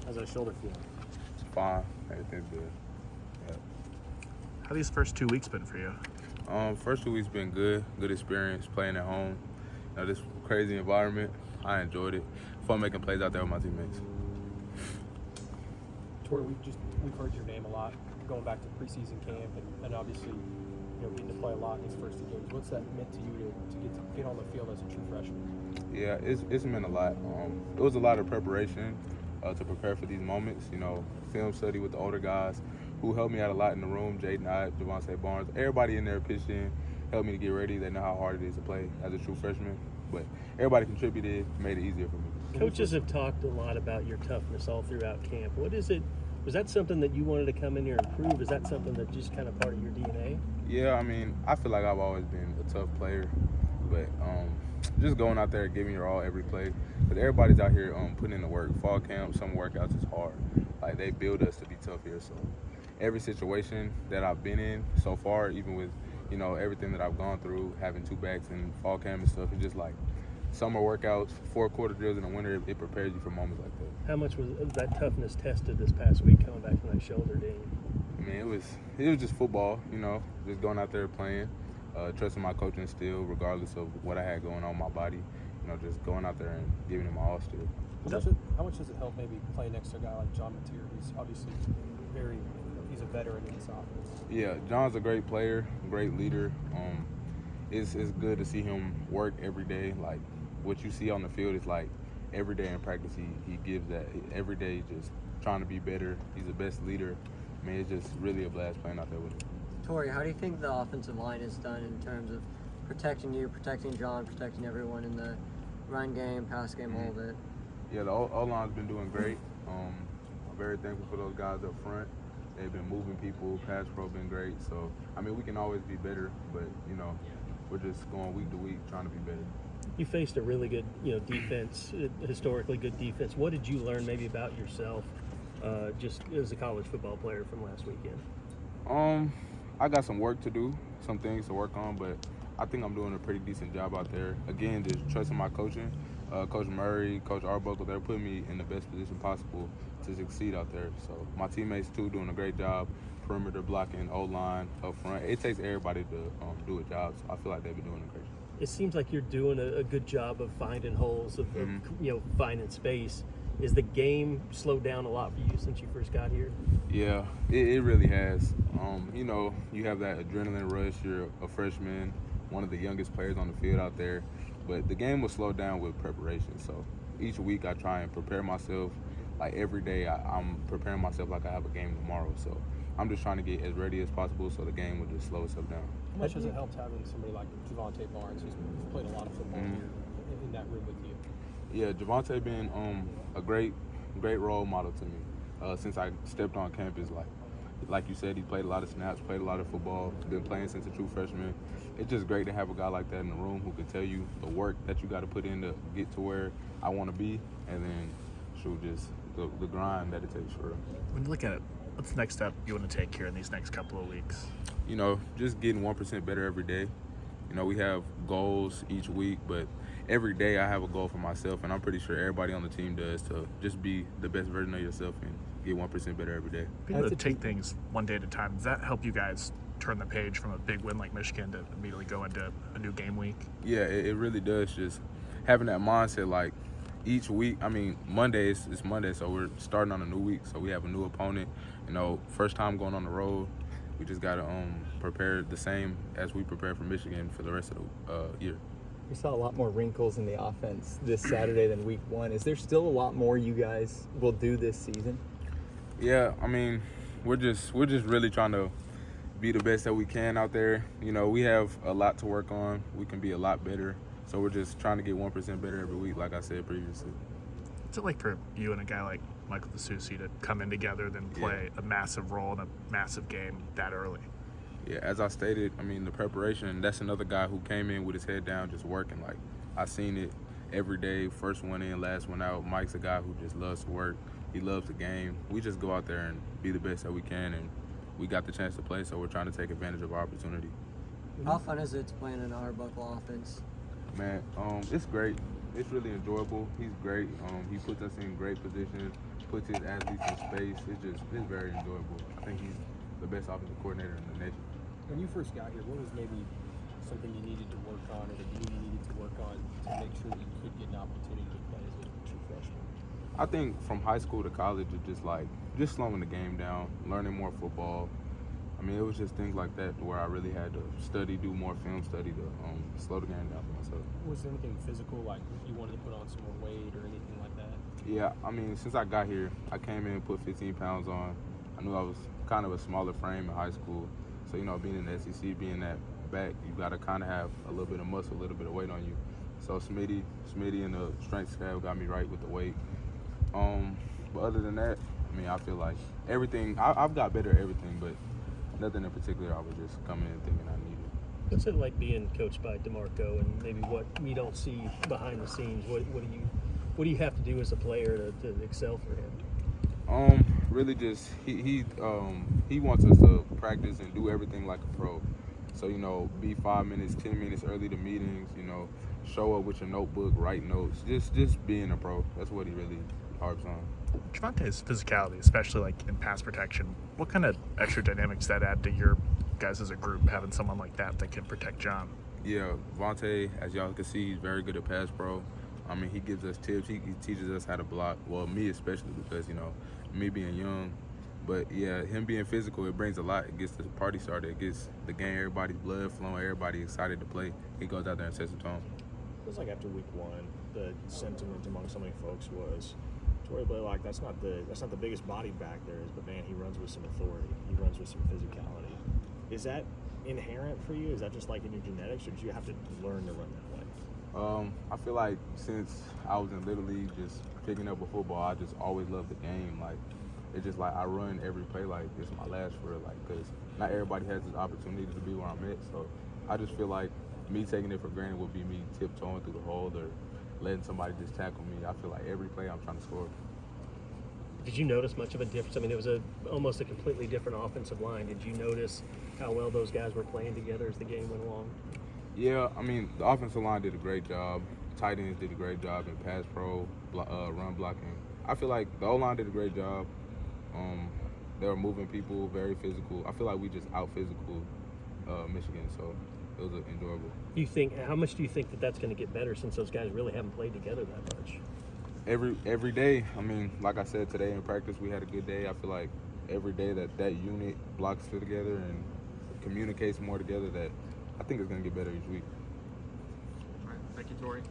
How's that shoulder feeling? It's fine. Everything's good. Yeah. How these first 2 weeks been for you? First 2 weeks been good. Good experience playing at home. This crazy environment. I enjoyed it. Fun making plays out there with my teammates. Tory, we've heard your name a lot going back to preseason camp, and obviously, getting to play a lot in these first 2 games. What's that meant to you to get on the field as a true freshman? Yeah, it's meant a lot. It was a lot of preparation to prepare for these moments. Film study with the older guys who helped me out a lot in the room. Jaden Ott, Javonte Barnes, everybody in there pitched in, helped me to get ready. They know how hard it is to play as a true freshman. But everybody contributed, made it easier for me. Coaches have talked a lot about your toughness all throughout camp. What is it? Was that something that you wanted to come in here and prove? Is that something that's just kind of part of your DNA? Yeah, I feel like I've always been a tough player, but just going out there and giving your all every play. Because everybody's out here putting in the work. Fall camp, some workouts is hard. Like, they build us to be tough here. So every situation that I've been in so far, even with, everything that I've gone through, having 2 backs in fall camp and stuff, it's just like summer workouts, 4 quarter drills in the winter, it prepares you for moments like that. How much was that toughness tested this past week coming back from that shoulder ding? It was just football, just going out there playing, trusting my coaching still, regardless of what I had going on in my body, just going out there and giving it my all still. How much does it help maybe play next to a guy like John Mateer, who's obviously he's a veteran in this offense? Yeah, John's a great player, great leader. It's good to see him work every day. Like, what you see on the field is like every day in practice he gives that. Every day just trying to be better. He's the best leader. It's just really a blast playing out there with him. Tory, how do you think the offensive line has done in terms of protecting you, protecting John, protecting everyone in the run game, pass game, all of it? Yeah, the O-line's been doing great. I'm very thankful for those guys up front. They've been moving people. Pass pro been great. So, we can always be better, but, we're just going week to week trying to be better. You faced a really good, defense, historically good defense. What did you learn maybe about yourself just as a college football player from last weekend? I got some work to do, some things to work on, but I think I'm doing a pretty decent job out there. Again, just trusting my coaching. Coach Murray, Coach Arbuckle, they're putting me in the best position possible to succeed out there. So my teammates, too, doing a great job. Perimeter blocking, O-line, up front. It takes everybody to do a job, so I feel like they've been doing a great job. It seems like you're doing a good job of finding holes, of finding space. Is the game slowed down a lot for you since you first got here? Yeah, it really has. You have that adrenaline rush. You're a freshman, one of the youngest players on the field out there. But the game will slow down with preparation. So each week I try and prepare myself. Like, every day I'm preparing myself like I have a game tomorrow. So I'm just trying to get as ready as possible so the game will just slow itself down. How much has it helped having somebody like Javonte Barnes, who's played a lot of football here in that room with you? Yeah, Javonte been a great role model to me since I stepped on campus. Like you said, he played a lot of snaps, played a lot of football, been playing since a true freshman. It's just great to have a guy like that in the room who can tell you the work that you got to put in to get to where I want to be, and then just the grind that it takes for real. When you look at it, what's the next step you want to take here in these next couple of weeks? Just getting 1% better every day. We have goals each week, but every day I have a goal for myself, and I'm pretty sure everybody on the team does, to just be the best version of yourself and get 1% better every day. Being able to take things one day at a time, does that help you guys turn the page from a big win like Michigan to immediately go into a new game week? Yeah, it really does. Just having that mindset, like, each week, Monday is Monday, so we're starting on a new week, so we have a new opponent. First time going on the road, we just got to prepare the same as we prepare for Michigan for the rest of the year. We saw a lot more wrinkles in the offense this Saturday than week 1. Is there still a lot more you guys will do this season? Yeah, we're just really trying to be the best that we can out there. We have a lot to work on. We can be a lot better. So we're just trying to get 1% better every week, like I said previously. What's it like for you and a guy like Michael DeSoucy to come in together, then play a massive role in a massive game that early? Yeah, as I stated, the preparation, that's another guy who came in with his head down just working. Like, I seen it every day, first one in, last one out. Mike's a guy who just loves to work. He loves the game. We just go out there and be the best that we can, and we got the chance to play, so we're trying to take advantage of our opportunity. How fun is it to play in an Arbuckle offense? Man, it's great. It's really enjoyable. He's great. He puts us in great positions puts his athletes in space. It's very enjoyable. I think he's the best offensive coordinator in the nation. When you first got here, what was maybe something you needed to work on, or that you knew you needed to work on to make sure that you could get an opportunity to play as a true freshman? I think from high school to college, it's just slowing the game down, learning more football. I mean, it was just things like that where I really had to study, do more film study to slow the game down for myself. Was there anything physical, like you wanted to put on some more weight or anything like that? Yeah, I mean, since I got here, I came in and put 15 pounds on. I knew I was kind of a smaller frame in high school. So, being in the SEC, being that back, you got to kind of have a little bit of muscle, a little bit of weight on you. So Smitty and the strength staff got me right with the weight. But other than that, I mean, I feel like everything, I've got better at everything, but nothing in particular I was just coming in thinking I needed. What's it like being coached by DeMarco, and maybe what we don't see behind the scenes? What do you have to do as a player to excel for him? Really just he wants us to practice and do everything like a pro. So, be 5 minutes, 10 minutes early to meetings, show up with your notebook, write notes, just being a pro. That's what he really harps on. Javonte's physicality, especially like in pass protection, what kind of extra dynamics that add to your guys as a group, having someone like that can protect John? Yeah, Vontae, as y'all can see, he's very good at pass pro. I mean, he gives us tips. He teaches us how to block. Well, me especially, because, me being young. But, yeah, him being physical, it brings a lot. It gets the party started. It gets the game, everybody's blood flowing, everybody excited to play. He goes out there and sets the tone. It was like after week one, the sentiment among so many folks was, Tory Blaylock, that's not the biggest body back there is, but man, he runs with some authority. He runs with some physicality. Is that inherent for you? Is that just like in your genetics, or did you have to learn to run that way? I feel like since I was in Little League, just picking up a football, I just always loved the game. Like, it's just like I run every play like it's my last for real, like, because not everybody has this opportunity to be where I'm at. So I just feel like me taking it for granted would be me tiptoeing through the hole or letting somebody just tackle me. I feel like every play I'm trying to score. Did you notice much of a difference? I mean, it was almost a completely different offensive line. Did you notice how well those guys were playing together as the game went along? Yeah, I mean, the offensive line did a great job. Tight ends did a great job in pass pro, run blocking. I feel like the O-line did a great job. They were moving people, very physical. I feel like we just out-physical Michigan, so it was enjoyable. How much do you think that's going to get better since those guys really haven't played together that much? Every day, I mean, like I said, today in practice we had a good day. I feel like every day that unit blocks together and communicates more together, that I think it's going to get better each week. All right. Thank you, Tory.